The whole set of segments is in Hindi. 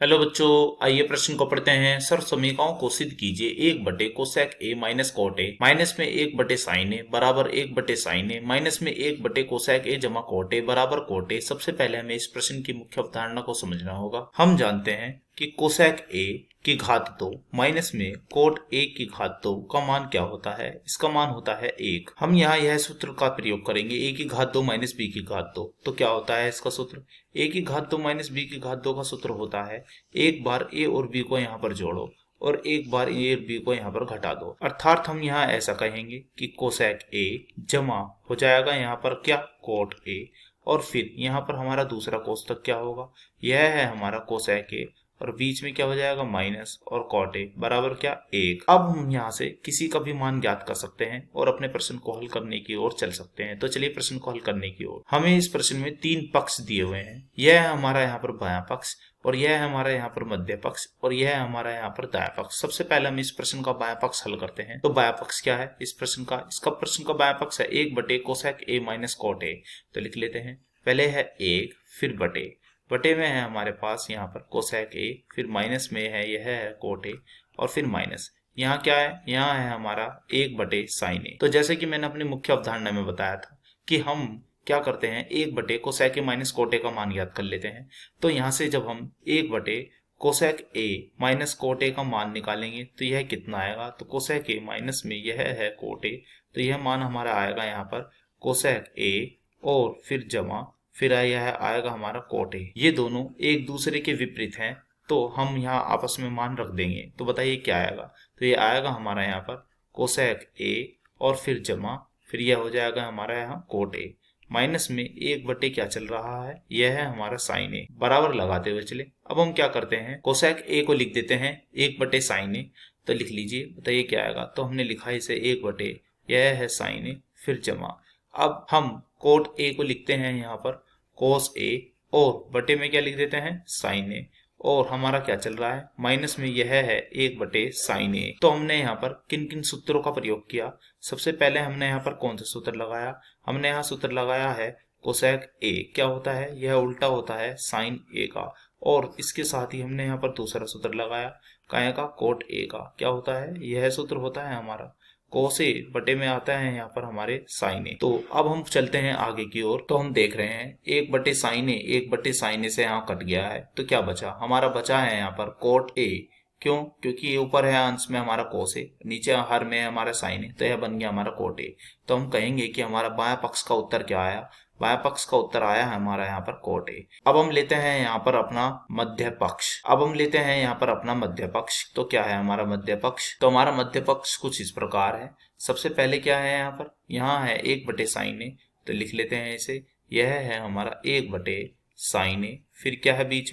हेलो बच्चों, आइए प्रश्न को पढ़ते हैं। सर समीकरणों को सिद्ध कीजिए। एक बटे cosec A minus cot A minus में एक बटे साइन ए बराबर एक बटे साइन ए माइनस में एक बटे कोसेक ए जमा कॉट ए बराबर कॉट ए। सबसे पहले हमें इस प्रश्न की मुख्य अवधारणा को समझना होगा। हम जानते हैं कि कोसेक ए की घात 2 माइनस में कोट ए की घात 2 का मान क्या होता है? इसका मान होता है 1। हम यहाँ यह सूत्र का प्रयोग करेंगे, ए की घात 2 माइनस बी की घात 2। तो क्या होता है इसका सूत्र? ए की घात 2 माइनस बी की घात 2 का सूत्र होता है एक बार ए और बी को यहाँ पर जोड़ो और एक बार ए और बी को यहाँ पर घटा दो। अर्थात हम यहाँ ऐसा कहेंगे कि कोसेक ए जमा हो जाएगा यहाँ पर क्या, कोट ए, और फिर यहाँ पर हमारा दूसरा कोष्टक क्या होगा, यह है हमारा कोसेक ए, और बीच में क्या हो जाएगा माइनस और कॉट ए बराबर क्या, 1। अब हम यहाँ से किसी का भी मान ज्ञात कर सकते हैं और अपने प्रश्न को हल करने की ओर चल सकते हैं। तो चलिए प्रश्न को हल करने की ओर। हमें इस प्रश्न में 3 पक्ष दिए हुए हैं। यह है हमारा यहाँ पर बायां पक्ष, और यह है हमारा यहाँ पर मध्य पक्ष, और यह है हमारा यहाँ पर दायां पक्ष। सबसे पहले हम इस प्रश्न का बायां पक्ष हल करते हैं। तो बायां पक्ष क्या है इस प्रश्न का? इसका प्रश्न का बायां पक्ष है 1 बटे cosec A minus cot A. तो लिख लेते हैं, पहले है 1 फिर बटे, बटे में है हमारे पास यहाँ पर कोसेक ए, फिर माइनस में है यह है कोट ए, और फिर माइनस यहाँ क्या है, यहाँ है हमारा 1 बटे साइन ए। तो जैसे कि मैंने अपनी मुख्य अवधारणा में बताया था कि हम क्या करते हैं, 1 बटे cosec A minus cot A का मान याद कर लेते हैं। तो यहाँ से जब हम 1 बटे cosec A minus cot A का मान निकालेंगे तो यह कितना आएगा, तो कोसेक ए माइनस में यह है कोट ए, तो यह मान हमारा आएगा यहाँ पर कोसेक ए, और फिर जमा, फिर यह आएगा हमारा कोट ए। ये दोनों एक दूसरे के विपरीत हैं, तो हम यहाँ आपस में मान रख देंगे। तो बताइए क्या आएगा, तो ये आएगा हमारा यहाँ पर कोसेक ए और फिर जमा, फिर यह हो जाएगा हमारा यहाँ कोट ए, माइनस में 1 बटे क्या चल रहा है, यह है हमारा साइन ए, बराबर लगाते हुए चले। अब हम क्या करते हैं, कोसेक ए को लिख देते हैं 1 बटे साइन ए। तो लिख लीजिए, बताइए क्या आएगा। तो हमने लिखा इसे 1 बटे, यह है साइन ए, फिर जमा। अब हम कोट ए को लिखते हैं यहाँ पर कोस ए, और बटे में क्या लिख देते हैं, साइन ए, और हमारा क्या चल रहा है, माइनस में यह है 1 बटे साइन ए। तो हमने यहाँ पर किन किन सूत्रों का प्रयोग किया? सबसे पहले हमने यहाँ पर कौन सा सूत्र लगाया, हमने यहाँ सूत्र लगाया है कोसेक ए, क्या होता है, यह उल्टा होता है साइन ए का, और इसके साथ ही हमने यहाँ पर दूसरा सूत्र लगाया काय का, कोट ए का, क्या होता है, यह सूत्र होता है हमारा कोस ए, बटे में आता है यहाँ पर हमारे साइन ए। तो अब हम चलते हैं आगे की ओर। तो हम देख रहे हैं 1 बटे साइन ए, 1 बटे साइन ए से यहाँ कट गया है, तो क्या बचा हमारा, बचा है यहाँ पर कोट ए। क्यों? क्योंकि ये ऊपर है अंश में हमारा कोस ए, नीचे हर में है हमारा साइन ए, तो यह बन गया हमारा कोट ए। तो हम कहेंगे कि हमारा बायां पक्ष का उत्तर क्या आया, बायां पक्ष का उत्तर आया है हमारा यहाँ पर कोट ए। अब हम लेते हैं यहाँ पर अपना मध्य पक्ष। अब हम लेते हैं यहाँ पर अपना मध्य पक्ष। तो क्या है हमारा मध्य पक्ष? तो हमारा मध्य पक्ष कुछ इस प्रकार है। सबसे पहले क्या है यहाँ पर, यहाँ है 1 बटे साइन ए, तो लिख लेते हैं इसे, यह है हमारा 1 बटे साइन ए, फिर क्या है बीच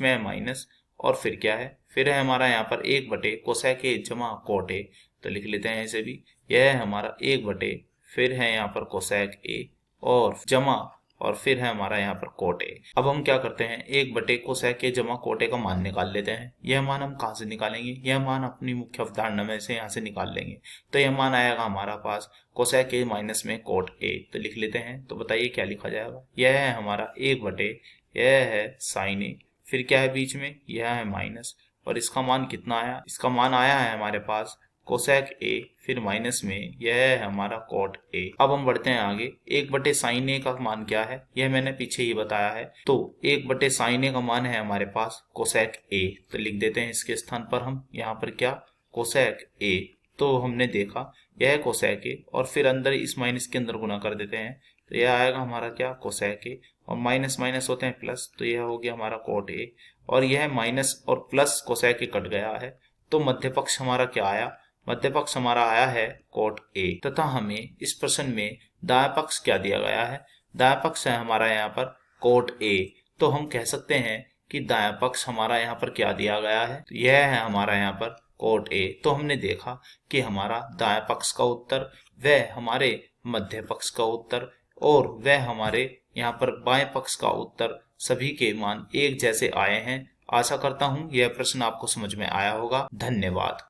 में है माइनस, और फिर क्या है, फिर है हमारा यहाँ पर 1 बटे कोसेक ए जमा कोट ए, तो लिख लेते हैं इसे भी, यह है हमारा 1 बटे, फिर है यहाँ पर कोसेक ए और जमा, और फिर है हमारा यहाँ पर कोट ए। अब हम क्या करते हैं, 1 बटे कोसेक ए जमा कोट ए का मान निकाल लेते हैं। यह मान हम कहाँ से निकालेंगे, यह मान अपनी मुख्य अवधारणा में से यहाँ से निकाल लेंगे। तो यह मान आएगा हमारा पास कोसेक ए माइनस में कोट ए, तो लिख लेते हैं। तो बताइए क्या लिखा जाएगा, यह है हमारा 1 बटे, यह है साइन ए, फिर क्या है बीच में, यह है माइनस, और इसका मान कितना आया, इसका मान आया है हमारे पास कोसेक ए, फिर माइनस में यह है हमारा कोट ए। अब हम बढ़ते हैं आगे, 1 बटे साइन ए का मान क्या है, यह मैंने पीछे ही बताया है। तो 1 बटे साइन ए का मान है हमारे पास कोसेक ए, तो लिख देते हैं इसके स्थान पर हम यहाँ पर क्या, कोसेक ए। तो हमने देखा यह कोसेक ए, और फिर अंदर इस माइनस के अंदर गुना कर देते हैं, तो यह आएगा हमारा क्या, कोसेक ए, और माइनस माइनस होते हैं प्लस, तो यह हो गया हमारा कोट ए, और यह माइनस और प्लस कोसेक ए कट गया है। तो मध्य पक्ष हमारा क्या आया, मध्य पक्ष हमारा आया है कोट ए। तथा हमें इस प्रश्न में दायां पक्ष क्या दिया गया है, दायां पक्ष है हमारा यहाँ पर कोट ए। तो हम कह सकते हैं कि दायां पक्ष हमारा यहाँ पर क्या दिया गया है, तो यह है हमारा यहाँ पर कोट ए। तो हमने देखा कि हमारा दायां पक्ष का उत्तर, वह हमारे मध्य पक्ष का उत्तर, और वह हमारे यहाँ पर बाएं पक्ष का उत्तर, सभी के मान एक जैसे आए हैं। आशा करता हूँ यह प्रश्न आपको समझ में आया होगा। धन्यवाद।